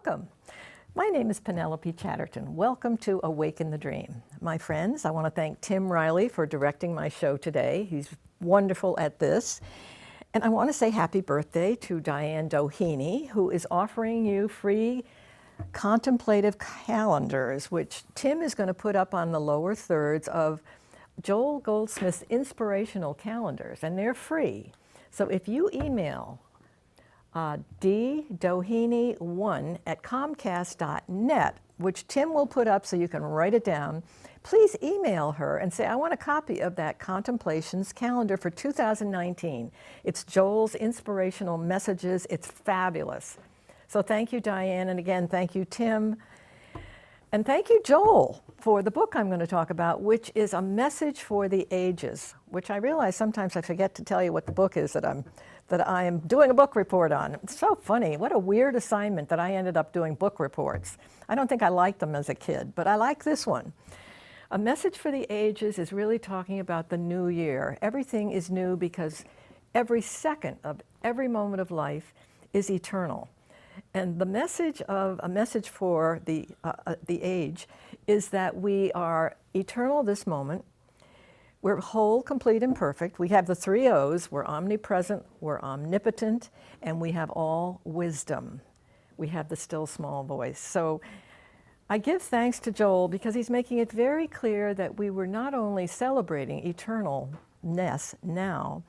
Welcome. My name is Penelope Chatterton. Welcome to Awaken the Dream. My friends, I want to thank Tim Riley for directing my show today. He's wonderful at this. And I want to say happy birthday to Diane Doheny, who is offering you free contemplative calendars, which Tim is going to put up on the lower thirds of Joel Goldsmith's inspirational calendars, and they're free. So if you email ddoheny1@comcast.net, which Tim will put up so you can write it down, please email her and say, I want a copy of that Contemplations calendar for 2019. It's Joel's inspirational messages. It's fabulous. So thank you, Diane, and again, thank you, Tim. And thank you, Joel, for the book I'm going to talk about, which is A Message for the Ages, which I realize sometimes I forget to tell you what the book is that I am doing a book report on. It's so funny. What a weird assignment that I ended up doing book reports. I don't think I liked them as a kid, but I like this one. A Message for the Ages is really talking about the new year. Everything is new because every second of every moment of life is eternal. And the message of A Message for the Age is that we are eternal this moment. We're whole, complete, and perfect. We have the 3 O's. We're omnipresent, we're omnipotent, and we have all wisdom. We have the still small voice. So I give thanks to Joel because he's making it very clear that we were not only celebrating eternalness now,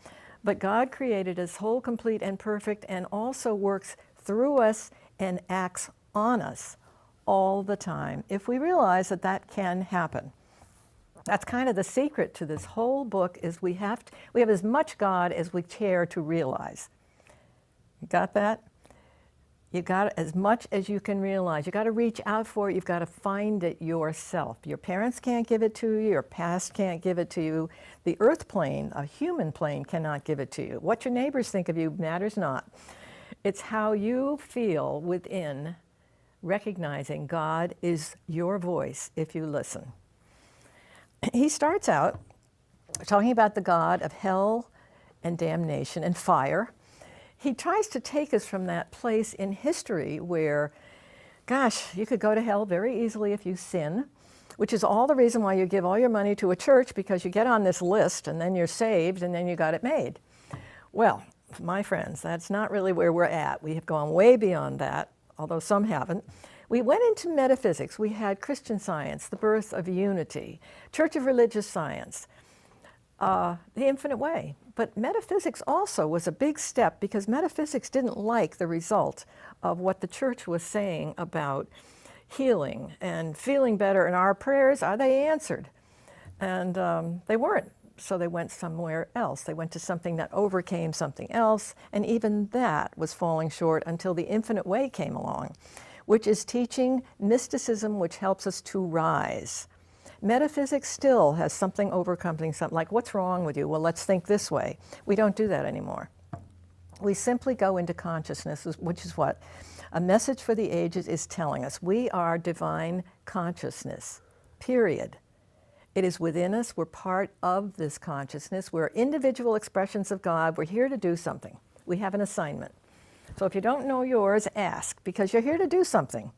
but God created us whole, complete, and perfect, and also works through us and acts on us all the time, if we realize that that can happen. That's kind of the secret to this whole book, is we have as much God as we care to realize. You got that? You got as much as you can realize. You got to reach out for it. You've got to find it yourself. Your parents can't give it to you. Your past can't give it to you. The earth plane, a human plane, cannot give it to you. What your neighbors think of you matters not. It's how you feel within, recognizing God is your voice if you listen. He starts out talking about the God of hell and damnation and fire. He tries to take us from that place in history where, gosh, you could go to hell very easily if you sin, which is all the reason why you give all your money to a church, because you get on this list and then you're saved and then you got it made. Well, my friends, that's not really where we're at. We have gone way beyond that, although some haven't. We went into metaphysics. We had Christian Science, the birth of unity, Church of Religious Science, the infinite way. But metaphysics also was a big step because metaphysics didn't like the result of what the church was saying about healing and feeling better. And our prayers, are they answered? And they weren't. So they went somewhere else. They went to something that overcame something else. And even that was falling short until the infinite way came along, which is teaching mysticism, which helps us to rise. Metaphysics still has something overcoming something, like, what's wrong with you? Well, let's think this way. We don't do that anymore. We simply go into consciousness, which is what A Message for the Ages is telling us. We are divine consciousness, period. It is within us. We're part of this consciousness. We're individual expressions of God. We're here to do something. We have an assignment. So if you don't know yours, ask, because you're here to do something.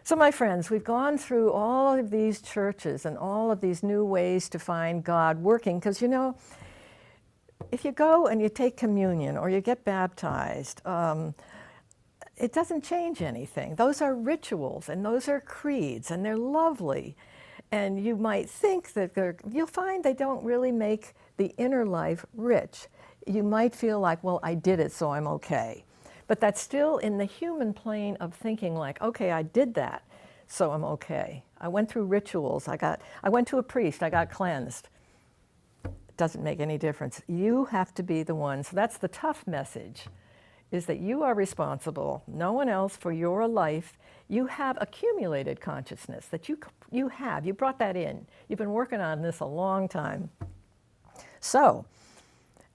So my friends, we've gone through all of these churches and all of these new ways to find God working, because, you know, if you go and you take communion or you get baptized, it doesn't change anything. Those are rituals and those are creeds, and they're lovely. And you might think that you'll find they don't really make the inner life rich. You might feel like, well, I did it, so I'm okay. But that's still in the human plane of thinking like, okay, I did that, so I'm okay. I went through rituals. I went to a priest. I got cleansed. It doesn't make any difference. You have to be the one. So that's the tough message, is that you are responsible, no one else, for your life. You have accumulated consciousness that you have. You brought that in. You've been working on this a long time. So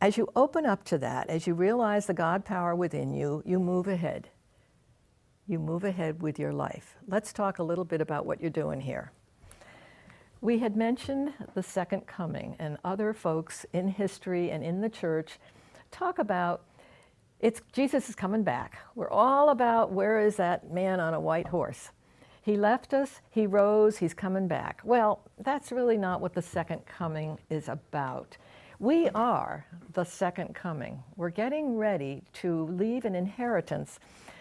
as you open up to that, as you realize the God power within you, you move ahead. You move ahead with your life. Let's talk a little bit about what you're doing here. We had mentioned the second coming, and other folks in history and in the church talk about Jesus is coming back. We're all about where is that man on a white horse. He left us, he rose, he's coming back. Well, that's really not what the second coming is about. We are the second coming. We're getting ready to leave an inheritance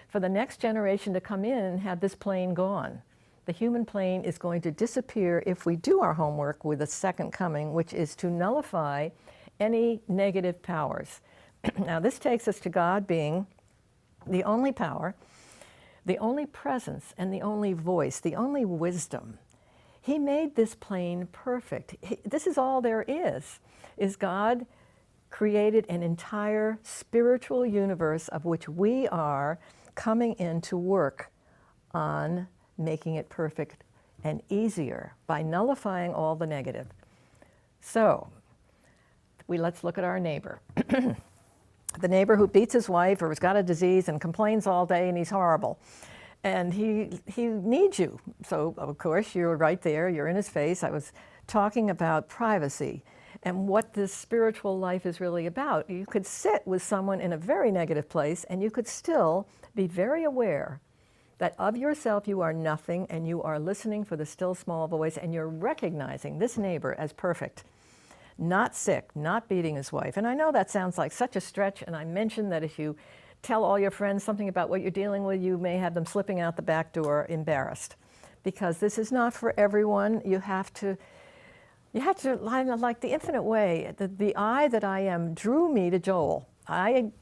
for the next generation to come in and have this plane gone. The human plane is going to disappear if we do our homework with the second coming, which is to nullify any negative powers. Now, this takes us to God being the only power, the only presence, and the only voice, the only wisdom. He made this plane perfect. This is all there is God created an entire spiritual universe of which we are coming in to work on making it perfect and easier by nullifying all the negative. So, let's look at our neighbor. The neighbor who beats his wife or has got a disease and complains all day and he's horrible. And he needs you. So, of course, you're right there. You're in his face. I was talking about privacy and what this spiritual life is really about. You could sit with someone in a very negative place and you could still be very aware that of yourself you are nothing and you are listening for the still small voice and you're recognizing this neighbor as perfect. Not sick, not beating his wife. And I know that sounds like such a stretch, and I mentioned that if you tell all your friends something about what you're dealing with, you may have them slipping out the back door embarrassed. Because this is not for everyone. You have to, like the infinite way, the I that I am drew me to Joel. I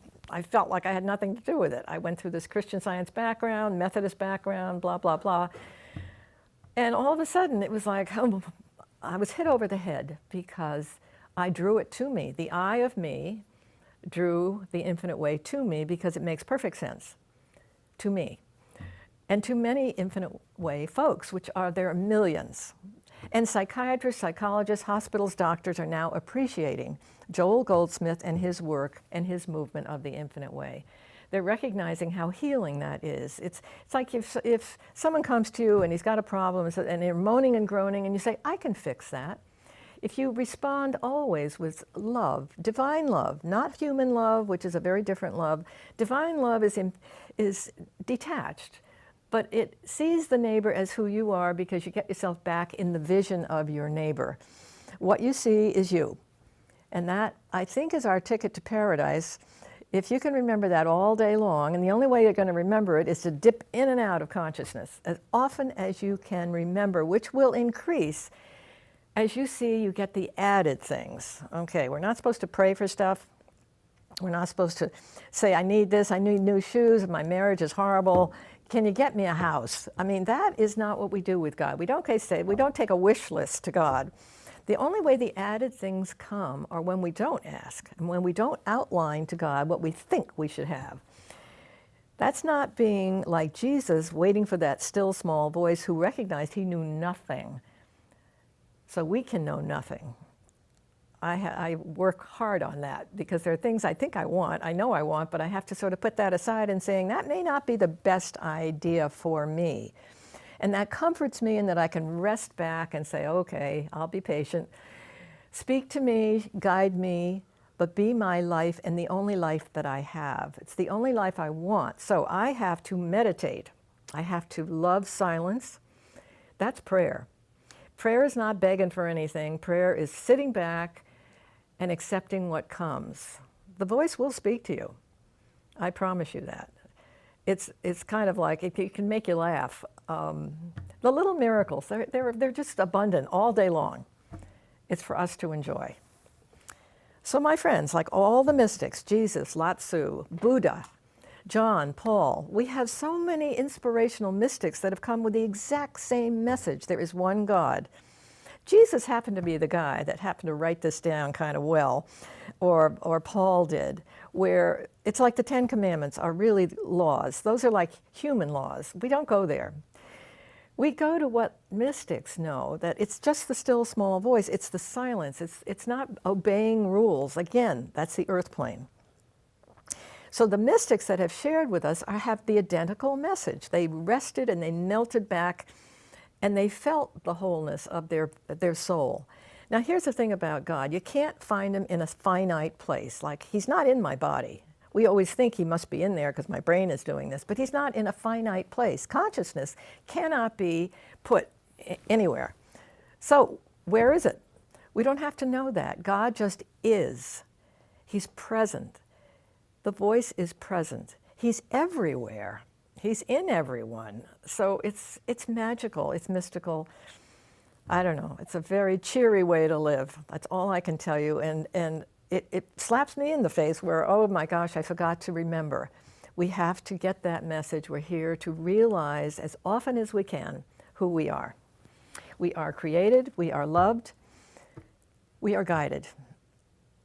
felt like I had nothing to do with it. I went through this Christian Science background, Methodist background, blah, blah, blah. And all of a sudden, it was like, I was hit over the head because I drew it to me. The I of me drew the infinite way to me because it makes perfect sense to me. And to many infinite way folks, which are there are millions. And psychiatrists, psychologists, hospitals, doctors are now appreciating Joel Goldsmith and his work and his movement of the infinite way. They're recognizing how healing that is. It's like if someone comes to you and he's got a problem and they're moaning and groaning and you say, I can fix that. If you respond always with love, divine love, not human love, which is a very different love. Divine love is detached, but it sees the neighbor as who you are because you get yourself back in the vision of your neighbor. What you see is you. And that, I think, is our ticket to paradise. If you can remember that all day long, and the only way you're going to remember it is to dip in and out of consciousness as often as you can remember, which will increase as you see you get the added things. Okay, we're not supposed to pray for stuff. We're not supposed to say, I need this, I need new shoes, my marriage is horrible. Can you get me a house? I mean, that is not what we do with God. We don't take a wish list to God. The only way the added things come are when we don't ask and when we don't outline to God what we think we should have. That's not being like Jesus, waiting for that still small voice who recognized he knew nothing. So we can know nothing. I work hard on that because there are things I think I know I want, but I have to sort of put that aside and saying that may not be the best idea for me. And that comforts me in that I can rest back and say, okay, I'll be patient. Speak to me, guide me, but be my life and the only life that I have. It's the only life I want. So I have to meditate. I have to love silence. That's prayer. Prayer is not begging for anything. Prayer is sitting back and accepting what comes. The voice will speak to you. I promise you that. It's kind of like, it can make you laugh. The little miracles, they're just abundant all day long. It's for us to enjoy. So my friends, like all the mystics, Jesus, Lao Tzu, Buddha, John, Paul, we have so many inspirational mystics that have come with the exact same message. There is one God. Jesus happened to be the guy that happened to write this down kind of well, or Paul did, where it's like the Ten Commandments are really laws. Those are like human laws. We don't go there. We go to what mystics know, that it's just the still small voice. It's the silence. It's not obeying rules. Again, that's the earth plane. So the mystics that have shared with us have the identical message. They rested and they melted back and they felt the wholeness of their soul. Now here's the thing about God. You can't find him in a finite place. Like, he's not in my body. We always think he must be in there because my brain is doing this, but he's not in a finite place. Consciousness cannot be put anywhere. So where is it? We don't have to know that. God just is. He's present. The voice is present. He's everywhere. He's in everyone. So it's magical, it's mystical. I don't know, it's a very cheery way to live. That's all I can tell you. And it slaps me in the face where, oh my gosh, I forgot to remember. We have to get that message. We're here to realize as often as we can who we are. We are created, we are loved, we are guided.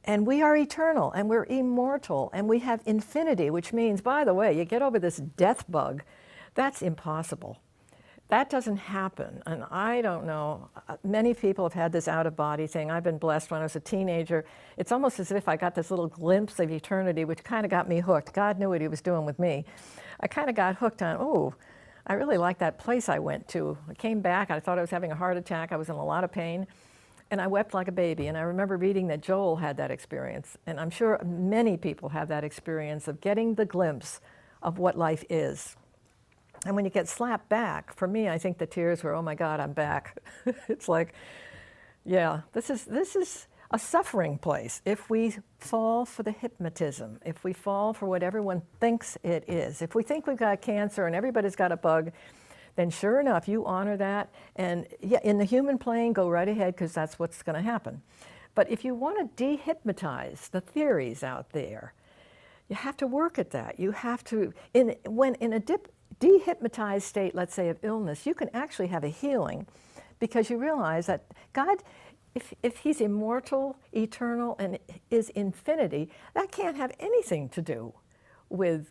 And we are eternal, and we're immortal, and we have infinity, which means, by the way, you get over this death bug, that's impossible. That doesn't happen, and I don't know. Many people have had this out-of-body thing. I've been blessed when I was a teenager. It's almost as if I got this little glimpse of eternity, which kind of got me hooked. God knew what he was doing with me. I kind of got hooked on, oh, I really like that place I went to. I came back, I thought I was having a heart attack. I was in a lot of pain. And I wept like a baby. And I remember reading that Joel had that experience. And I'm sure many people have that experience of getting the glimpse of what life is. And when you get slapped back, for me, I think the tears were, oh my God, I'm back. It's like, yeah, this is a suffering place. If we fall for the hypnotism, if we fall for what everyone thinks it is, if we think we've got cancer and everybody's got a bug, then sure enough, you honor that. And yeah, in the human plane, go right ahead, because that's what's going to happen. But if you want to dehypnotize the theories out there, you have to work at that. You have to, when in a dehypnotized state, let's say of illness, you can actually have a healing, because you realize that God, if he's immortal, eternal, and is infinity, that can't have anything to do with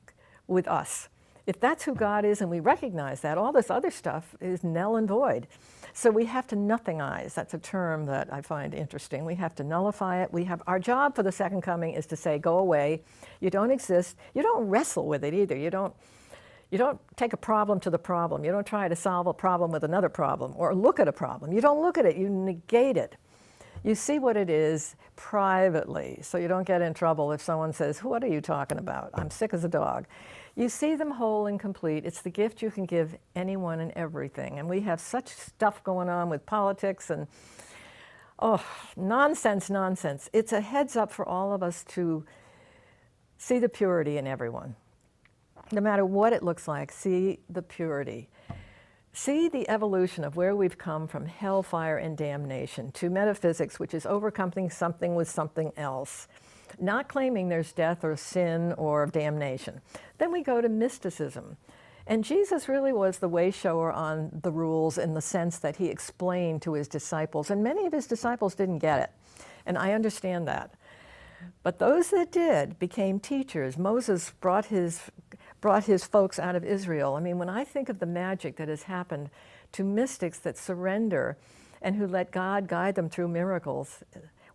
us. If that's who God is and we recognize that, all this other stuff is null and void. So we have to nothingize. That's a term that I find interesting. We have to nullify it. Our job for the second coming is to say, go away. You don't exist. You don't wrestle with it either. You don't take a problem to the problem. You don't try to solve a problem with another problem or look at a problem. You don't look at it. You negate it. You see what it is privately, so you don't get in trouble if someone says, what are you talking about? I'm sick as a dog. You see them whole and complete. It's the gift you can give anyone and everything. And we have such stuff going on with politics and, oh, nonsense. It's a heads up for all of us to see the purity in everyone. No matter what it looks like, see the purity. See the evolution of where we've come from hellfire and damnation to metaphysics, which is overcoming something with something else. Not claiming there's death or sin or damnation. Then we go to mysticism. And Jesus really was the way shower on the rules in the sense that he explained to his disciples. And many of his disciples didn't get it. And I understand that. But those that did became teachers. Moses brought his folks out of Israel. I mean, when I think of the magic that has happened to mystics that surrender and who let God guide them through miracles,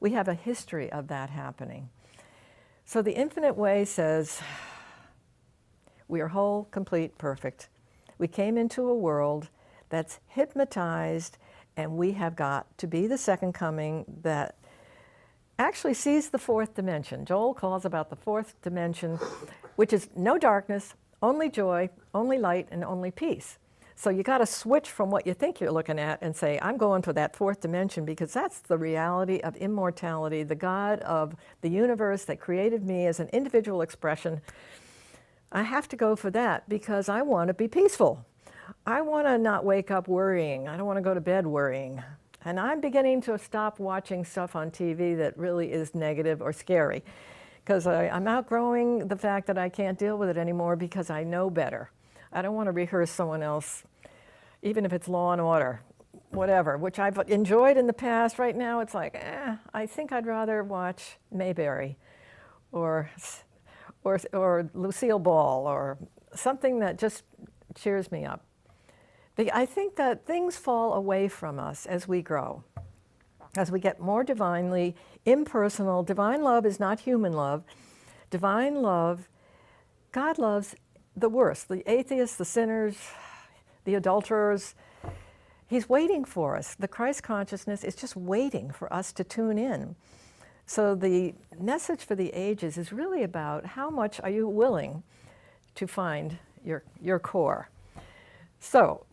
we have a history of that happening. So the infinite way says, we are whole, complete, perfect. We came into a world that's hypnotized, and we have got to be the second coming that actually sees the fourth dimension. Joel calls about the fourth dimension, which is no darkness, only joy, only light, and only peace. So you got to switch from what you think you're looking at and say, I'm going for that fourth dimension, because that's the reality of immortality, the God of the universe that created me as an individual expression. I have to go for that because I want to be peaceful. I want to not wake up worrying. I don't want to go to bed worrying. And I'm beginning to stop watching stuff on TV that really is negative or scary, because I'm outgrowing the fact that I can't deal with it anymore because I know better. I don't want to rehearse someone else, even if it's Law and Order, whatever, which I've enjoyed in the past. Right now it's like, I think I'd rather watch Mayberry or Lucille Ball or something that just cheers me up. I think that things fall away from us as we grow, as we get more divinely impersonal. Divine love is not human love. Divine love, God loves the worst, the atheists, the sinners, the adulterers. He's waiting for us. The Christ consciousness is just waiting for us to tune in. So the message for the ages is really about how much are you willing to find your core. So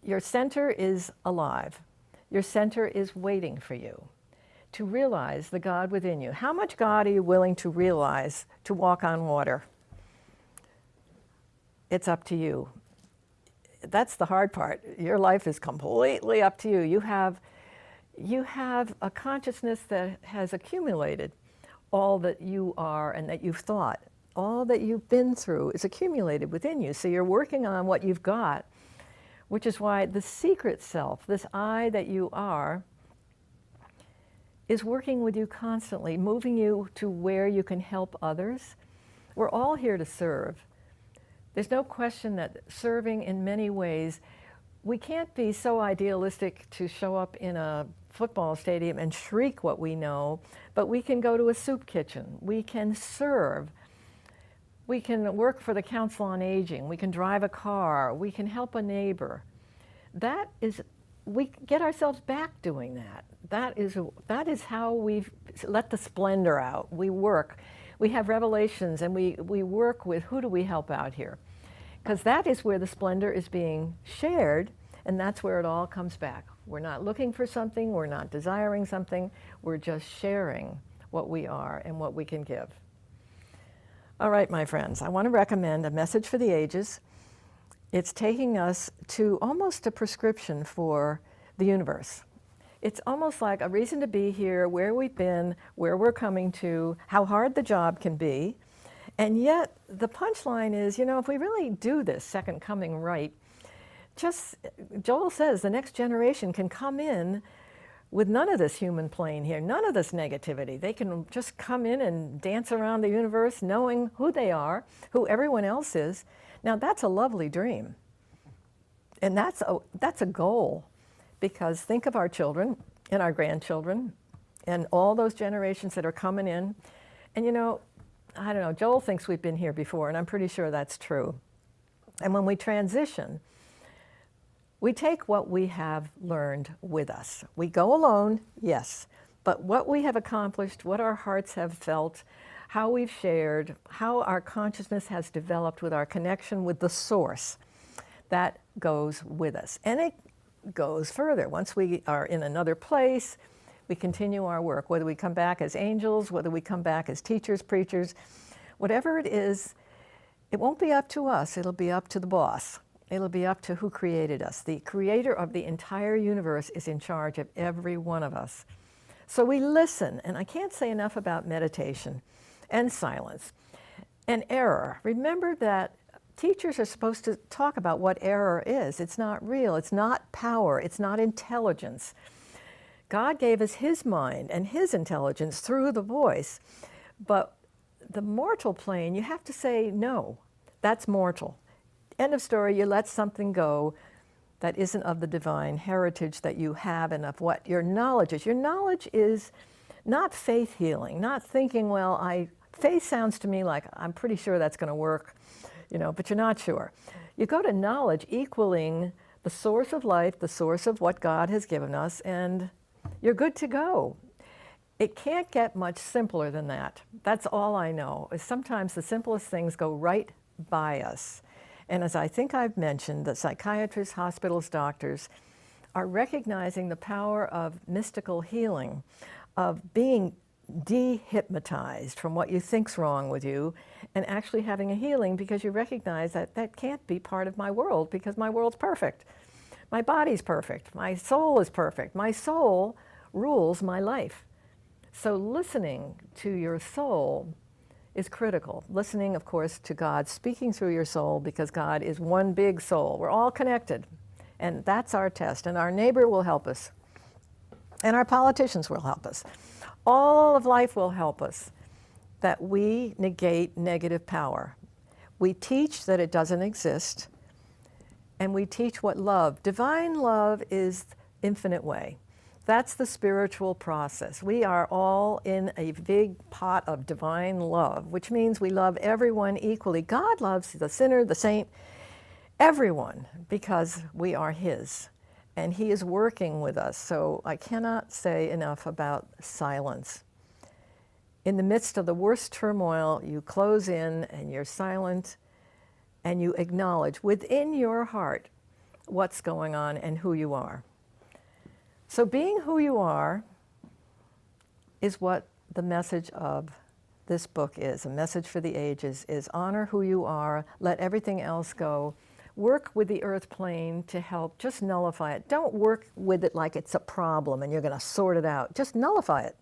your center is alive. Your center is waiting for you to realize the God within you. How much God are you willing to realize to walk on water? It's up to you. That's the hard part. Your life is completely up to you. You have a consciousness that has accumulated all that you are and that you've thought. All that you've been through is accumulated within you. So you're working on what you've got, which is why the secret self, this I that you are, is working with you constantly, moving you to where you can help others. We're all here to serve. There's no question that serving in many ways, we can't be so idealistic to show up in a football stadium and shriek what we know, but we can go to a soup kitchen. We can serve. We can work for the Council on Aging. We can drive a car. We can help a neighbor. We get ourselves back doing that. That is how we let the splendor out. We work. We have revelations, and we work with who do we help out here? Because that is where the splendor is being shared, and that's where it all comes back. We're not looking for something. We're not desiring something. We're just sharing what we are and what we can give. All right, my friends, I want to recommend a message for the ages. It's taking us to almost a prescription for the universe. It's almost like a reason to be here, where we've been, where we're coming to, how hard the job can be. And yet the punchline is, if we really do this second coming right, Joel says the next generation can come in with none of this human plane here, none of this negativity. They can just come in and dance around the universe knowing who they are, who everyone else is. Now that's a lovely dream. And that's a goal. Because think of our children and our grandchildren and all those generations that are coming in. And I don't know, Joel thinks we've been here before, and I'm pretty sure that's true. And when we transition, we take what we have learned with us. We go alone, yes, but what we have accomplished, what our hearts have felt, how we've shared, how our consciousness has developed with our connection with the source, that goes with us. And it goes further. Once we are in another place, we continue our work, whether we come back as angels, whether we come back as teachers, preachers, whatever it is, it won't be up to us, it'll be up to the boss. It'll be up to who created us. The creator of the entire universe is in charge of every one of us. So we listen, and I can't say enough about meditation and silence and error. Remember that teachers are supposed to talk about what error is. It's not real. It's not power. It's not intelligence. God gave us his mind and his intelligence through the voice. But the mortal plane, you have to say, no, that's mortal. End of story. You let something go that isn't of the divine heritage that you have and of what your knowledge is. Your knowledge is not faith healing, not thinking, faith sounds to me like I'm pretty sure that's going to work. But you're not sure. You go to knowledge equaling the source of life, the source of what God has given us, and you're good to go. It can't get much simpler than that. That's all I know, is sometimes the simplest things go right by us. And as I think I've mentioned, the psychiatrists, hospitals, doctors are recognizing the power of mystical healing, of being dehypnotized from what you think's wrong with you and actually having a healing because you recognize that that can't be part of my world because my world's perfect. My body's perfect. My soul is perfect. My soul rules my life. So listening to your soul is critical. Listening, of course, to God speaking through your soul because God is one big soul. We're all connected. And that's our test. And our neighbor will help us. And our politicians will help us. All of life will help us, that we negate negative power. We teach that it doesn't exist, and we teach what love. Divine love is infinite way. That's the spiritual process. We are all in a big pot of divine love, which means we love everyone equally. God loves the sinner, the saint, everyone, because we are his. And he is working with us. So I cannot say enough about silence. In the midst of the worst turmoil, you close in and you're silent and you acknowledge within your heart what's going on and who you are. So being who you are is what the message of this book is. A message for the ages is honor who you are, let everything else go. Work with the earth plane to help just nullify it. Don't work with it like it's a problem and you're going to sort it out. Just nullify it.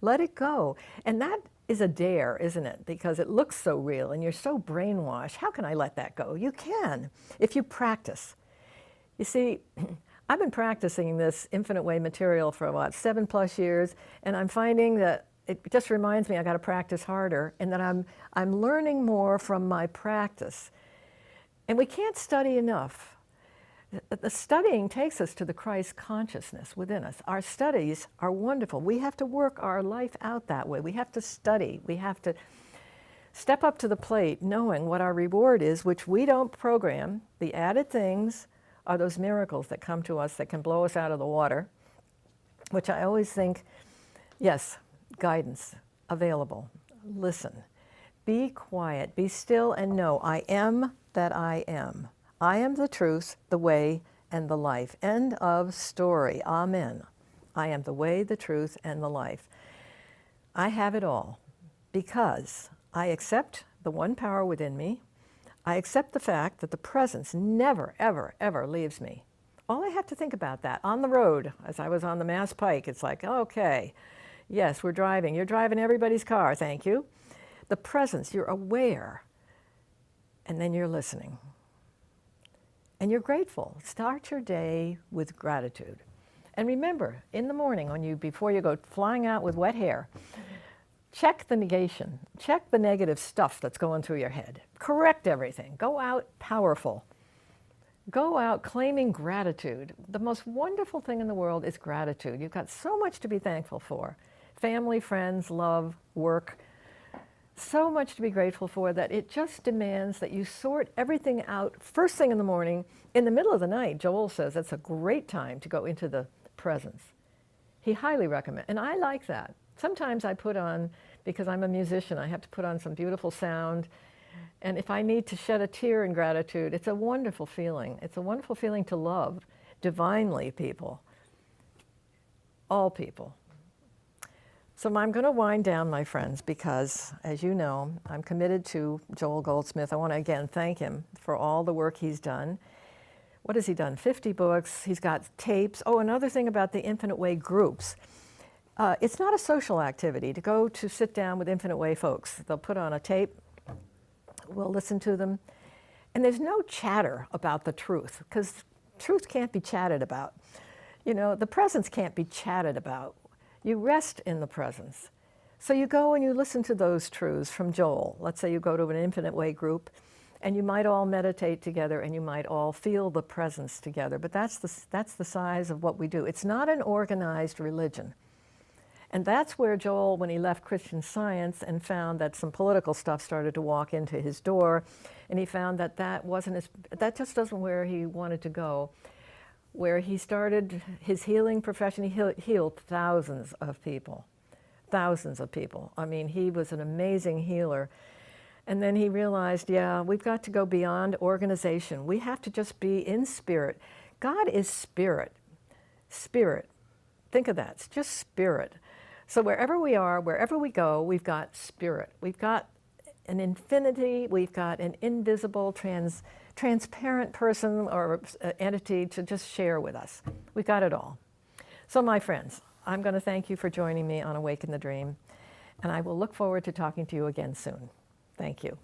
Let it go. And that is a dare, isn't it? Because it looks so real and you're so brainwashed. How can I let that go? You can, if you practice. You see, I've been practicing this infinite way material for about 7+ years, and I'm finding that it just reminds me I got to practice harder, and that I'm learning more from my practice. And we can't study enough. The studying takes us to the Christ consciousness within us. Our studies are wonderful. We have to work our life out that way. We have to study. We have to step up to the plate knowing what our reward is, which we don't program. The added things are those miracles that come to us that can blow us out of the water, which I always think, yes, guidance available. Listen. Be quiet. Be still and know I am that I am. I am the truth, the way, and the life. End of story. Amen. I am the way, the truth, and the life. I have it all because I accept the one power within me. I accept the fact that the presence never, ever, ever leaves me. All I have to think about that on the road, as I was on the Mass Pike, it's like, okay, yes, we're driving. You're driving everybody's car, thank you. The presence, you're aware, and then you're listening. And you're grateful. Start your day with gratitude. And remember, in the morning, before you go flying out with wet hair, check the negation. Check the negative stuff that's going through your head. Correct everything. Go out powerful. Go out claiming gratitude. The most wonderful thing in the world is gratitude. You've got so much to be thankful for. Family, friends, love, work. So much to be grateful for that it just demands that you sort everything out first thing in the morning. In the middle of the night, Joel says that's a great time to go into the presence. He highly recommends, and I like that. Sometimes I put on, because I'm a musician, I have to put on some beautiful sound. And if I need to shed a tear in gratitude, it's a wonderful feeling. It's a wonderful feeling to love divinely people, all people. So I'm going to wind down, my friends, because, as you know, I'm committed to Joel Goldsmith. I want to, again, thank him for all the work he's done. What has he done? 50 books. He's got tapes. Oh, another thing about the Infinite Way groups. It's not a social activity to go to sit down with Infinite Way folks. They'll put on a tape. We'll listen to them. And there's no chatter about the truth, because truth can't be chatted about. You know, the presence can't be chatted about. You rest in the presence. So you go and you listen to those truths from Joel. Let's say you go to an Infinite Way group, and you might all meditate together, and you might all feel the presence together. But that's the size of what we do. It's not an organized religion. And that's where Joel, when he left Christian Science and found that some political stuff started to walk into his door, and he found that that just wasn't where he wanted to go. Where he started his healing profession, he healed thousands of people. Thousands of people. I mean, he was an amazing healer. And then he realized, yeah, we've got to go beyond organization. We have to just be in spirit. God is spirit. Spirit. Think of that. It's just spirit. So wherever we are, wherever we go, we've got spirit. We've got an infinity. We've got an invisible, transparent person or entity to just share with us. We've got it all. So my friends, I'm going to thank you for joining me on Awaken the Dream, and I will look forward to talking to you again soon. Thank you.